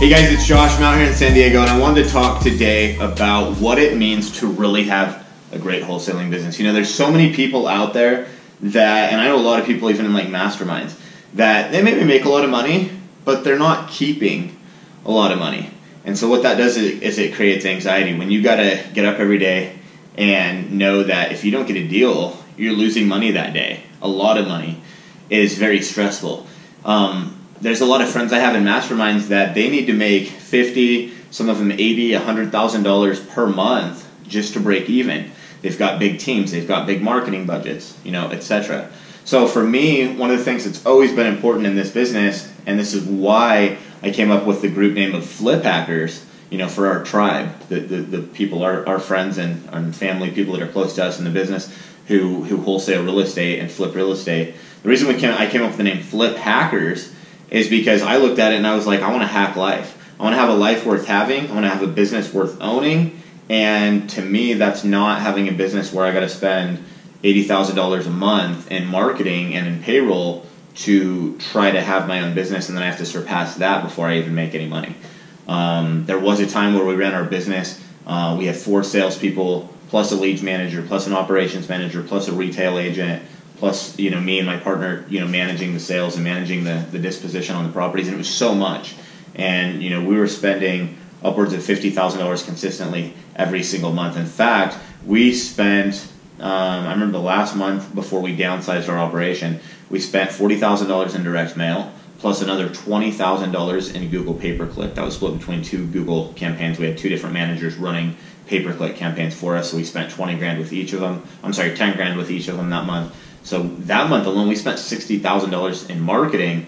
Hey guys, it's Josh. I'm out here in San Diego and I wanted to talk today about what it means to really have a great wholesaling business. You know, there's so many people out there that, and I know a lot of people even in like masterminds, that they maybe make a lot of money, but they're not keeping a lot of money. And so what that does is it creates anxiety. When you gotta get up every day and know that if you don't get a deal, you're losing money that day. A lot of money is very stressful. There's a lot of friends I have in masterminds that they need to make $50, some of them $80, $100,000 per month just to break even. They've got big teams, they've got big marketing budgets, you know, etc. So for me, one of the things that's always been important in this business, and this is why I came up with the group name of Flip Hackers, you know, for our tribe, the people, our friends and family, people that are close to us in the business who wholesale real estate and flip real estate. The reason I came up with the name Flip Hackers is because I looked at it and I was like, I want to hack life. I want to have a life worth having. I want to have a business worth owning. And to me, that's not having a business where I got to spend $80,000 a month in marketing and in payroll to try to have my own business, and then I have to surpass that before I even make any money. There was a time where we ran our business. We had 4 salespeople, plus a leads manager, plus an operations manager, plus a retail agent, plus, you know, me and my partner, you know, managing the sales and managing the disposition on the properties, and it was so much. And, you know, we were spending upwards of $50,000 consistently every single month. In fact, we spent, I remember the last month before we downsized our operation, we spent $40,000 in direct mail, plus another $20,000 in Google pay-per-click. That was split between 2 Google campaigns. We had 2 different managers running pay-per-click campaigns for us, so we spent 20 grand with each of them. I'm sorry, 10 grand with each of them that month. So that month alone, we spent $60,000 in marketing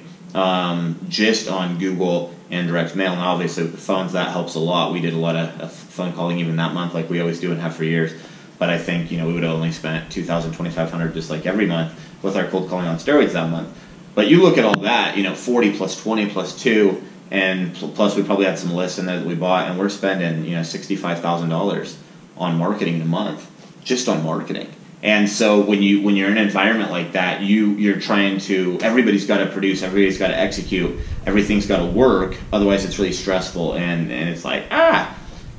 just on Google and direct mail. And obviously with the phones, that helps a lot. We did a lot of phone calling even that month, like we always do and have for years. But I think, you know, we would have only spent $2,000, $2,500 just like every month with our cold calling on steroids that month. But you look at all that, you know, 40 plus 20 plus 2, and plus we probably had some lists in there that we bought, and we're spending, you know, $65,000 on marketing a month, just on marketing. And so when you're in an environment like that, you're trying to, everybody's got to produce, everybody's got to execute, everything's got to work. Otherwise, it's really stressful, and it's like,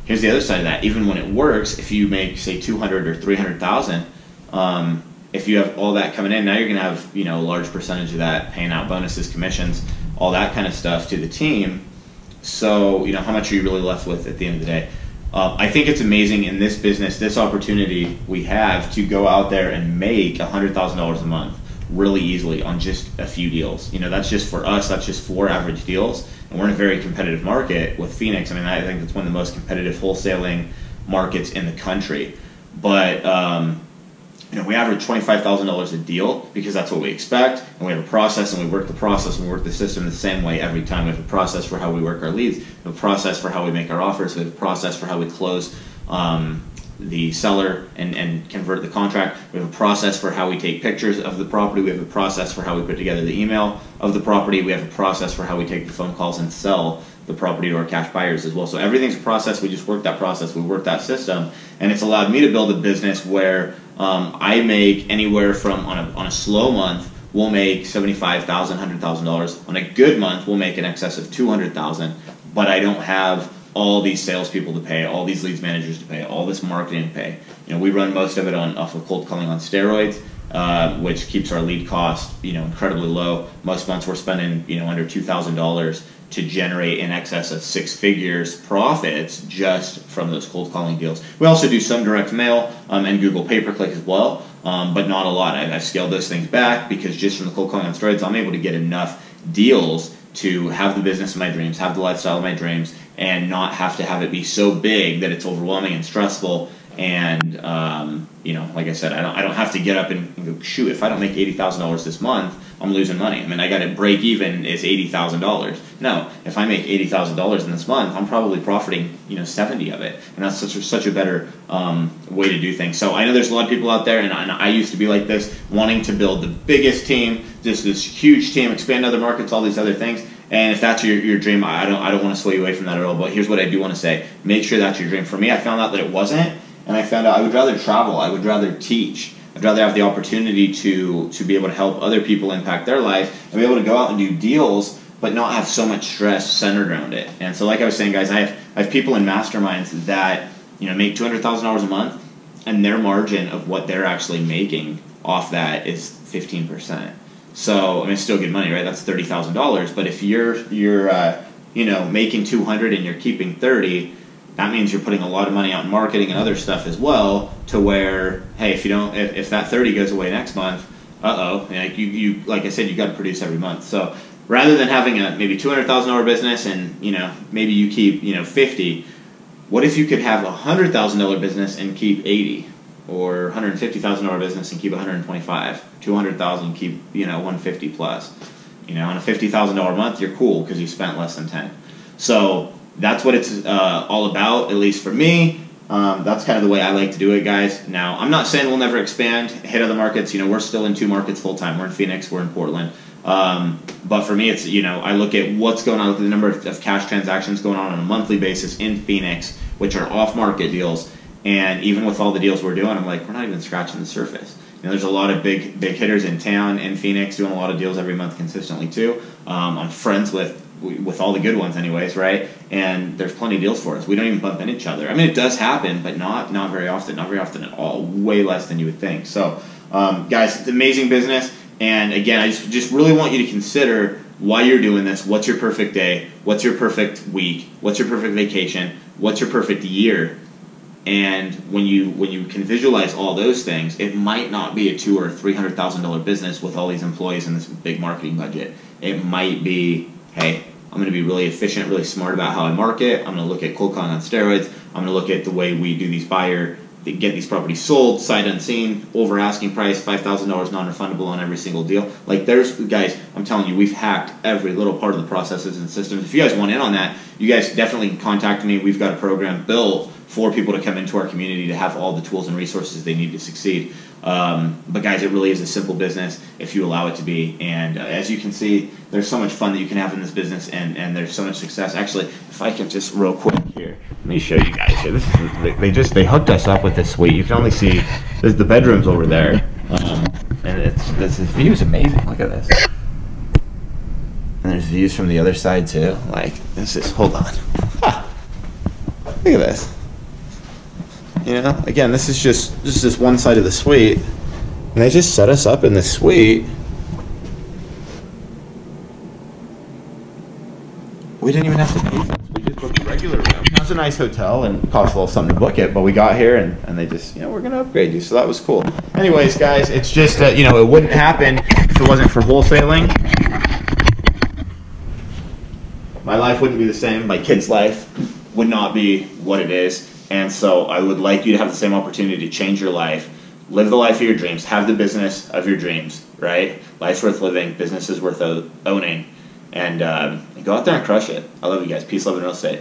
here's the other side of that. Even when it works, if you make say 200 or 300,000, if you have all that coming in, now you're going to have, you know, a large percentage of that paying out bonuses, commissions, all that kind of stuff to the team. So, you know, how much are you really left with at the end of the day? I think it's amazing in this business, this opportunity we have to go out there and make $100,000 a month really easily on just a few deals. You know, that's just for us, that's just 4 average deals. And we're in a very competitive market with Phoenix. I mean, I think it's one of the most competitive wholesaling markets in the country. But, you know, we average $25,000 a deal because that's what we expect, and we have a process, and we work the process, and we work the system the same way every time. We have a process for how we work our leads, we have a process for how we make our offers, we have a process for how we close the seller and convert the contract, we have a process for how we take pictures of the property, we have a process for how we put together the email of the property, we have a process for how we take the phone calls and sell the property to our cash buyers as well. So everything's a process. We just work that process, we work that system, and it's allowed me to build a business where I make anywhere from, on a slow month, we'll make $75,000, $100,000. On a good month, we'll make in excess of $200,000, but I don't have all these salespeople to pay, all these leads managers to pay, all this marketing to pay. You know, we run most of it off of cold calling on steroids, which keeps our lead cost, you know, incredibly low. Most months we're spending, you know, under $2,000 to generate in excess of 6 figures profits just from those cold calling deals. We also do some direct mail and Google pay-per-click as well, but not a lot. I've scaled those things back because just from the cold calling on steroids, I'm able to get enough deals to have the business of my dreams, have the lifestyle of my dreams, and not have to have it be so big that it's overwhelming and stressful. And you know, like I said, I don't have to get up and go, shoot, if I don't make $80,000 this month, I'm losing money. I mean, I got to break even is $80,000. No, if I make $80,000 in this month, I'm probably profiting, you know, 70 of it, and that's such a better way to do things. So I know there's a lot of people out there, and I used to be like this, wanting to build the biggest team, just this huge team, expand other markets, all these other things. And if that's your dream, I don't want to sway you away from that at all. But here's what I do want to say: make sure that's your dream. For me, I found out that it wasn't. And I found out I would rather travel, I would rather teach, I'd rather have the opportunity to be able to help other people impact their life and be able to go out and do deals, but but not have so much stress centered around it. And so, like I was saying, guys, I have people in masterminds that make $200,000 a month, and their margin of what they're actually making off that is 15%. So I mean, it's still good money, right? That's $30,000. But if you're making 200 and you're keeping 30, that means you're putting a lot of money out in marketing and other stuff as well. To where, hey, if that 30 goes away next month, you like I said, you got to produce every month. So rather than having a maybe $200,000 business and maybe you keep 50, what if you could have a $100,000 business and keep 80, or $150,000 business and keep 125, $200,000 keep 150 plus. On a $50,000 month, you're cool because you spent less than 10. So that's what it's all about, at least for me. That's kind of the way I like to do it, guys. Now, I'm not saying we'll never expand, hit other markets. We're still in 2 markets full time. We're in Phoenix, we're in Portland. But for me, it's, I look at what's going on, look at the number of cash transactions going on a monthly basis in Phoenix, which are off-market deals. And even with all the deals we're doing, I'm like, we're not even scratching the surface. There's a lot of big hitters in town, in Phoenix, doing a lot of deals every month consistently too. I'm friends with all the good ones anyways, right? And there's plenty of deals for us. We don't even bump into each other. I mean, it does happen, but not very often at all. Way less than you would think. So, guys, it's amazing business. And again, I just really want you to consider why you're doing this. What's your perfect day? What's your perfect week? What's your perfect vacation? What's your perfect year? And when you can visualize all those things, it might not be a $200,000 or $300,000 business with all these employees and this big marketing budget. It might be, hey, I'm going to be really efficient, really smart about how I market. I'm going to look at cold calling on steroids. I'm going to look at the way we do these get these properties sold, sight unseen, over asking price, $5,000 non-refundable on every single deal. Like, guys, I'm telling you, we've hacked every little part of the processes and systems. If you guys want in on that, you guys definitely contact me. We've got a program built for people to come into our community to have all the tools and resources they need to succeed. But guys, it really is a simple business if you allow it to be. And as you can see, there's so much fun that you can have in this business, and there's so much success. Actually, if I can just real quick here, let me show you guys here. They hooked us up with this suite. You can only see the bedroom's over there, and this view is amazing. Look at this. And there's views from the other side too. Like, this is, hold on. Ha! Look at this. Again, this is just one side of the suite, and they just set us up in this suite. We didn't even have to pay for this. We just booked a regular room. It was a nice hotel and it cost a little something to book it, but we got here and they just, we're going to upgrade you. So that was cool. Anyways, guys, it's just, it wouldn't happen if it wasn't for wholesaling. My life wouldn't be the same. My kid's life would not be what it is. And so I would like you to have the same opportunity to change your life, live the life of your dreams, have the business of your dreams, right? Life's worth living, business is worth owning, and go out there and crush it. I love you guys. Peace, love, and real estate.